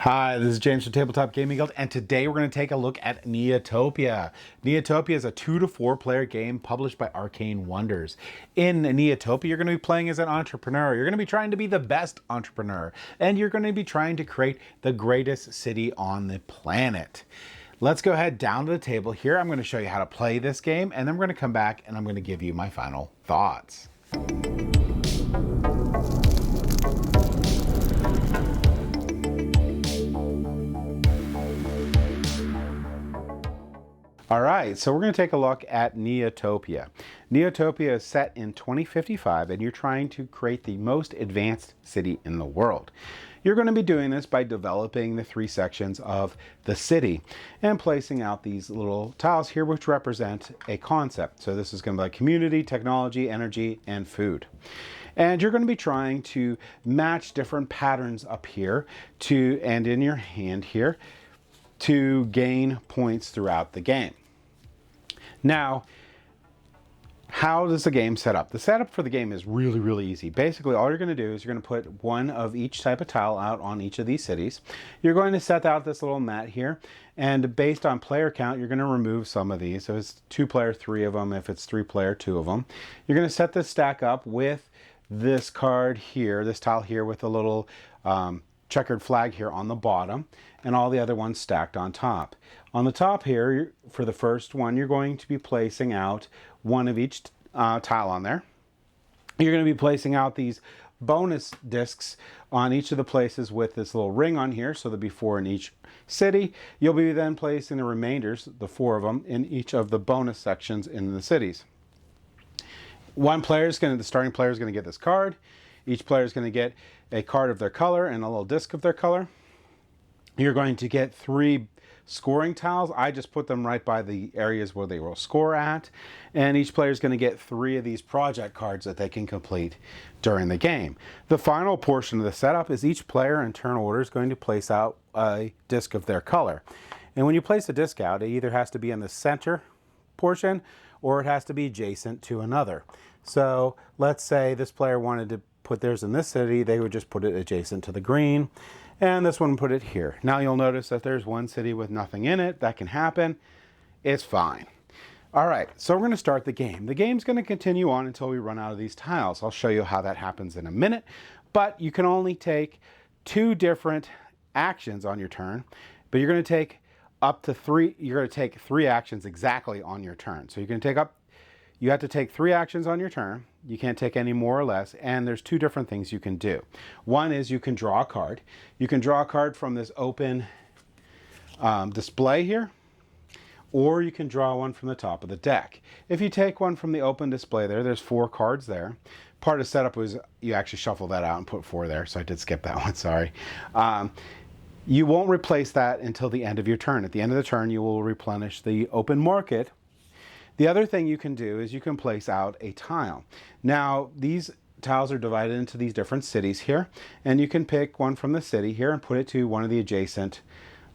Hi, this is James from Tabletop Gaming Guild, and today we're going to take a look at Neotopia. Neotopia is a 2 to 4 player game published by Arcane Wonders. In Neotopia, you're going to be playing as an entrepreneur. You're going to be trying to be the best entrepreneur, and you're going to be trying to create the greatest city on the planet. Let's go ahead down to the table here. I'm going to show you how to play this game, and then we're going to come back and I'm going to give you my final thoughts. All right, so we're going to take a look at Neotopia. Neotopia is set in 2055, and you're trying to create the most advanced city in the world. You're going to be doing this by developing the 3 sections of the city and placing out these little tiles here, which represent a concept. So this is going to be like community, technology, energy, and food. And you're going to be trying to match different patterns up here and in your hand here to gain points throughout the game. Now, how does the game set up? The setup for the game is really easy. Basically, all you're going to do is you're going to put one of each type of tile out on each of these cities. You're going to set out this little mat here, and based on player count, you're going to remove some of these. So if it's 2 player, 3 of them. If it's 3 player, 2 of them. You're going to set this stack up with this card here, this tile here with a little checkered flag here on the bottom, and all the other ones stacked on top. On the top here, for the first one, you're going to be placing out one of each tile on there. You're going to be placing out these bonus discs on each of the places with this little ring on here, so there'll be 4 in each city. You'll be then placing the remainders, the 4 of them, in each of the bonus sections in the cities. The starting player is going to get this card. Each player is going to get a card of their color and a little disc of their color. You're going to get 3 scoring tiles. I just put them right by the areas where they will score at. And each player is going to get 3 of these project cards that they can complete during the game. The final portion of the setup is each player in turn order is going to place out a disc of their color. And when you place a disc out, it either has to be in the center portion or it has to be adjacent to another. So let's say this player wanted to put theirs in this city, they would just put it adjacent to the green, and this one put it here. Now you'll notice that there's one city with nothing in it. That can happen. It's fine. All right, so we're going to start the game. The game's going to continue on until we run out of these tiles. I'll show you how that happens in a minute, but you can only take 2 different actions on your turn, but you're going to take up to 3. You're going to take 3 actions exactly on your turn. So you have to take 3 actions on your turn. You can't take any more or less, and there's 2 different things you can do. One is you can draw a card. You can draw a card from this open display here, or you can draw one from the top of the deck. If you take one from the open display there's 4 cards there. Part of the setup was you actually shuffle that out and put 4 there, so I did skip that one, sorry. You won't replace that until the end of your turn. At the end of the turn, you will replenish the open market. The other thing you can do is you can place out a tile. Now, these tiles are divided into these different cities here, and you can pick one from the city here and put it to one of the adjacent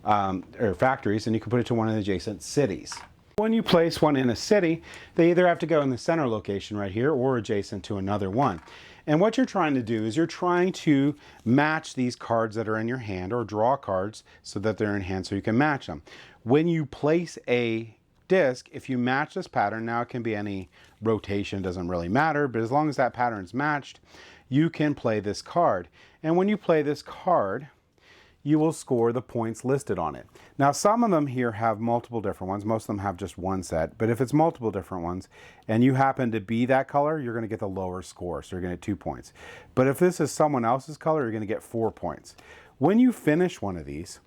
factories, and you can put it to one of the adjacent cities. When you place one in a city, they either have to go in the center location right here or adjacent to another one. And what you're trying to do is you're trying to match these cards that are in your hand, or draw cards so that they're in hand so you can match them. When you place a disc, if you match this pattern, now it can be any rotation, doesn't really matter, but as long as that pattern is matched, you can play this card. And when you play this card, you will score the points listed on it. Now, some of them here have multiple different ones. Most of them have just one set, but if it's multiple different ones and you happen to be that color, you're going to get the lower score, so you're going to get 2 points. But if this is someone else's color, you're going to get 4 points. When you finish one of these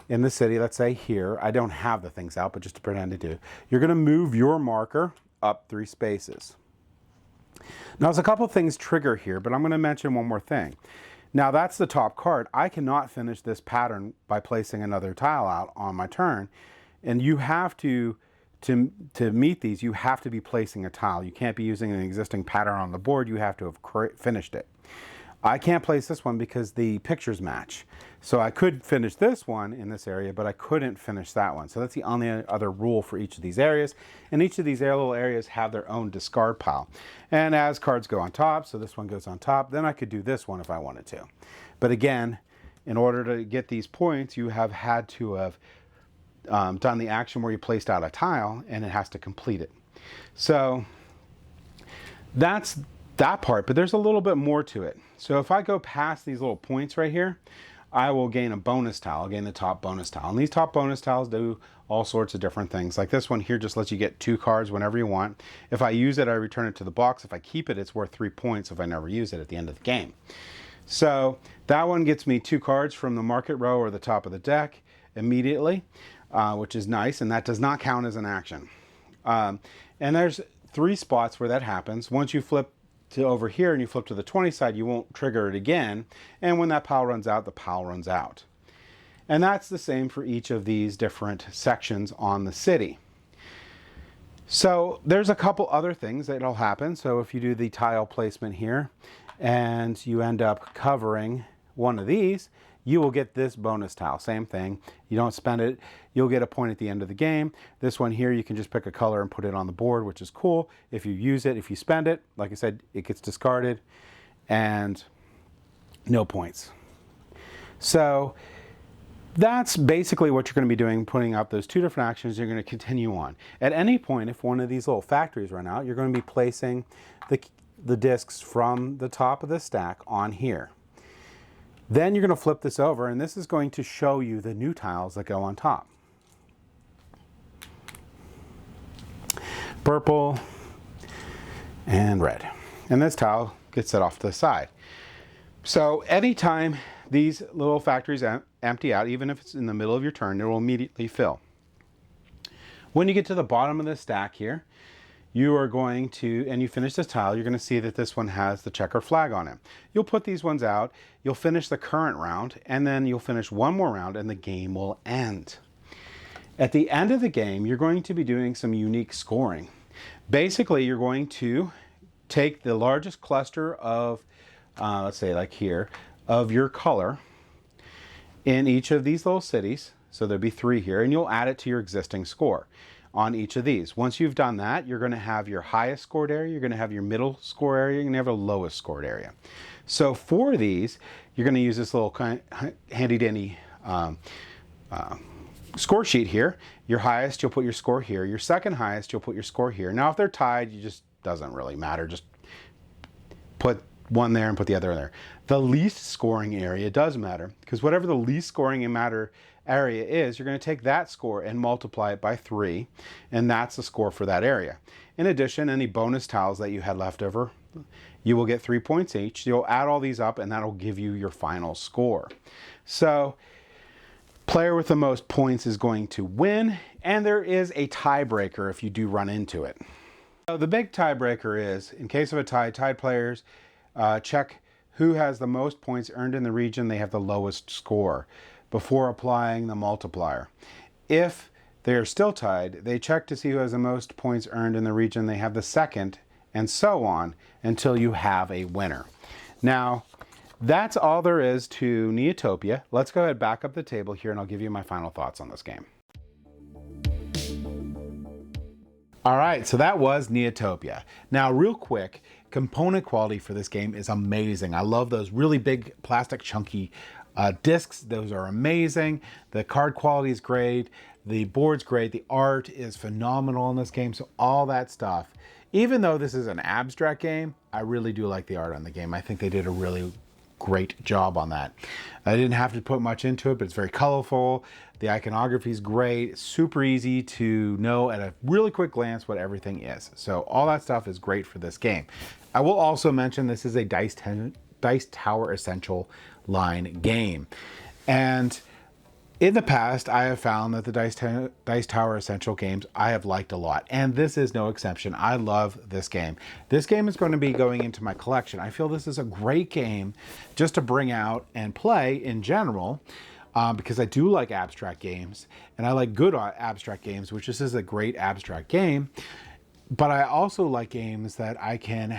in the city, let's say here, I don't have the things out, but just to pretend to do, you're going to move your marker up 3 spaces. Now, there's a couple things trigger here, but I'm going to mention one more thing. Now, that's the top card. I cannot finish this pattern by placing another tile out on my turn, and you have to meet these, you have to be placing a tile. You can't be using an existing pattern on the board. You have to have finished it. I can't place this one because the pictures match. So I could finish this one in this area, but I couldn't finish that one. So that's the only other rule for each of these areas. And each of these little areas have their own discard pile. And as cards go on top, so this one goes on top, then I could do this one if I wanted to. But again, in order to get these points, you have had to have done the action where you placed out a tile, and it has to complete it. So that's that part, but there's a little bit more to it. So if I go past these little points right here, I will gain a bonus tile. I'll gain the top bonus tile. And these top bonus tiles do all sorts of different things. Like this one here just lets you get 2 cards whenever you want. If I use it, I return it to the box. If I keep it, it's worth 3 points if I never use it at the end of the game. So that one gets me 2 cards from the market row or the top of the deck immediately, which is nice, and that does not count as an action. And there's 3 spots where that happens. Once you flip to over here and you flip to the 20 side, you won't trigger it again. And when that pile runs out, the pile runs out. And that's the same for each of these different sections on the city. So there's a couple other things that'll happen. So if you do the tile placement here and you end up covering one of these, you will get this bonus tile. Same thing. You don't spend it, you'll get a point at the end of the game. This one here, you can just pick a color and put it on the board, which is cool. If you use it, if you spend it, like I said, it gets discarded and no points. So that's basically what you're going to be doing, putting out those 2 different actions. You're going to continue on. At any point, if one of these little factories run out, you're going to be placing the discs from the top of the stack on here. Then you're going to flip this over, and this is going to show you the new tiles that go on top. Purple and red. And this tile gets set off to the side. So anytime these little factories empty out, even if it's in the middle of your turn, it will immediately fill. When you get to the bottom of the stack here, you are going to, and you finish this tile, you're going to see that this one has the checker flag on it. You'll put these ones out, you'll finish the current round, and then you'll finish one more round and the game will end. At the end of the game, you're going to be doing some unique scoring. Basically, you're going to take the largest cluster of, let's say like here, of your color in each of these little cities. So there'll be 3 here, and you'll add it to your existing score on each of these. Once you've done that, you're going to have your highest scored area, you're going to have your middle score area, you're going to have a lowest scored area. So for these, you're going to use this little handy dandy score sheet here. Your highest, you'll put your score here. Your second highest, you'll put your score here. Now if they're tied, you just doesn't really matter. Just put one there and put the other there. The least scoring area does matter, because whatever the least scoring area is, you're going to take that score and multiply it by 3, and that's the score for that area. In addition, any bonus tiles that you had left over, you will get 3 points each. You'll add all these up, and that'll give you your final score. So player with the most points is going to win, and there is a tiebreaker if you do run into it. So the big tiebreaker is, in case of a tie, tied players check who has the most points earned in the region they have the lowest score before applying the multiplier. If they're still tied, they check to see who has the most points earned in the region they have the second, and so on until you have a winner. Now, that's all there is to Neotopia. Let's go ahead, back up the table here, and I'll give you my final thoughts on this game. All right, so that was Neotopia. Now, real quick, component quality for this game is amazing. I love those really big plastic chunky discs. Those are amazing. The card quality is great. The board's great. The art is phenomenal in this game. So all that stuff. Even though this is an abstract game, I really do like the art on the game. I think they did a really great job on that. I didn't have to put much into it, but it's very colorful. The iconography is great. It's super easy to know at a really quick glance what everything is. So all that stuff is great for this game. I will also mention this is a Dice Tower Essential line game. And in the past, I have found that the Dice Tower Essential games I have liked a lot, and this is no exception. I love this game. This game is going to be going into my collection. I feel this is a great game just to bring out and play in general, because I do like abstract games, and I like good abstract games, which this is a great abstract game. But I also like games that I can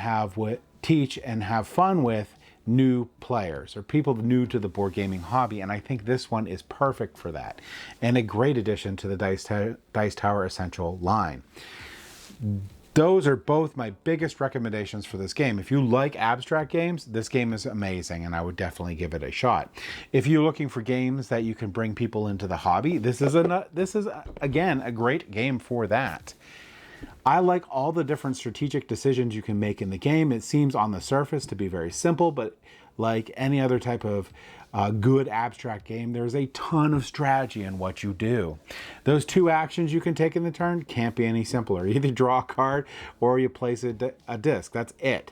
teach and have fun with new players or people new to the board gaming hobby, and I think this one is perfect for that, and a great addition to the Dice Tower Essential line. those are both my biggest recommendations for this game. If you like abstract games, this game is amazing, and I would definitely give it a shot. If you're looking for games that you can bring people into the hobby, this is again a great game for that. I like all the different strategic decisions you can make in the game. It seems on the surface to be very simple, but like any other type of good abstract game, there's a ton of strategy in what you do. Those 2 actions you can take in the turn can't be any simpler. You either draw a card or you place a disc. That's it.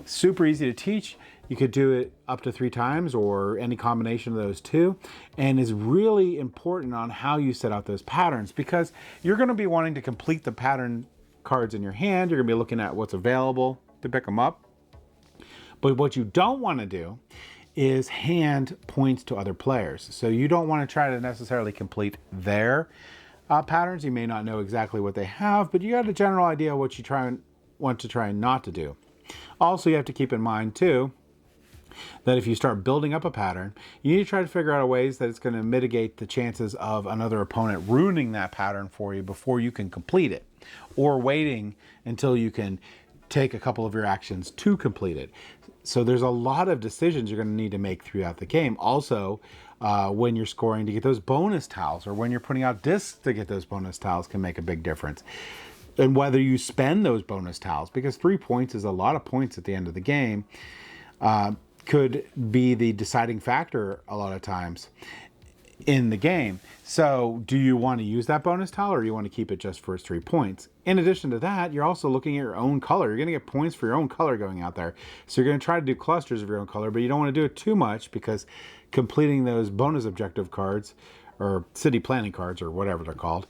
Super easy to teach. You could do it up to 3 times or any combination of those 2, and is really important on how you set out those patterns, because you're going to be wanting to complete the pattern cards in your hand. You're going to be looking at what's available to pick them up. But what you don't want to do is hand points to other players. So you don't want to try to necessarily complete their patterns. You may not know exactly what they have, but you got a general idea what you want to try not to do. Also, you have to keep in mind too that if you start building up a pattern, you need to try to figure out ways that it's going to mitigate the chances of another opponent ruining that pattern for you before you can complete it, or waiting until you can take a couple of your actions to complete it. So there's a lot of decisions you're going to need to make throughout the game. Also, when you're scoring to get those bonus tiles, or when you're putting out discs to get those bonus tiles, can make a big difference. And whether you spend those bonus tiles, because 3 points is a lot of points at the end of the game, could be the deciding factor a lot of times in the game. So do you want to use that bonus tile, or do you want to keep it just for its 3 points? In addition to that, you're also looking at your own color. You're going to get points for your own color going out there. So you're going to try to do clusters of your own color, but you don't want to do it too much, because completing those bonus objective cards, or city planning cards, or whatever they're called,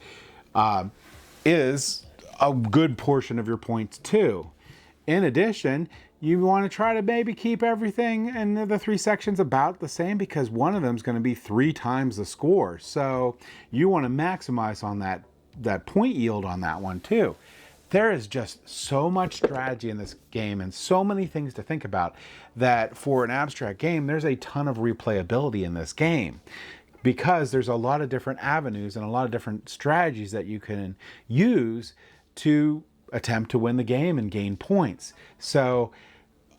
is a good portion of your points too. In addition, you want to try to maybe keep everything in the 3 sections about the same, because one of them is going to be 3 times the score. So you want to maximize on that point yield on that one too. There is just so much strategy in this game and so many things to think about, that for an abstract game, there's a ton of replayability in this game, because there's a lot of different avenues and a lot of different strategies that you can use to attempt to win the game and gain points. So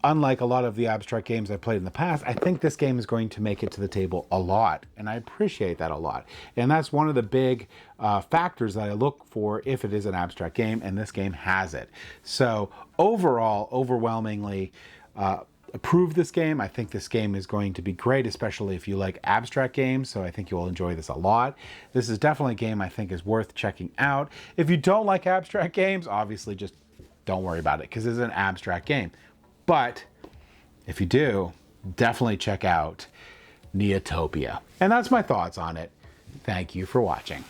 unlike a lot of the abstract games I've played in the past, I think this game is going to make it to the table a lot, and I appreciate that a lot. And that's one of the big factors that I look for if it is an abstract game, and this game has it. So overall, overwhelmingly approve this game. I think this game is going to be great, especially if you like abstract games, so I think you will enjoy this a lot. This is definitely a game I think is worth checking out. If you don't like abstract games, obviously just don't worry about it, because it's an abstract game. But if you do, definitely check out Neotopia. And that's my thoughts on it. Thank you for watching.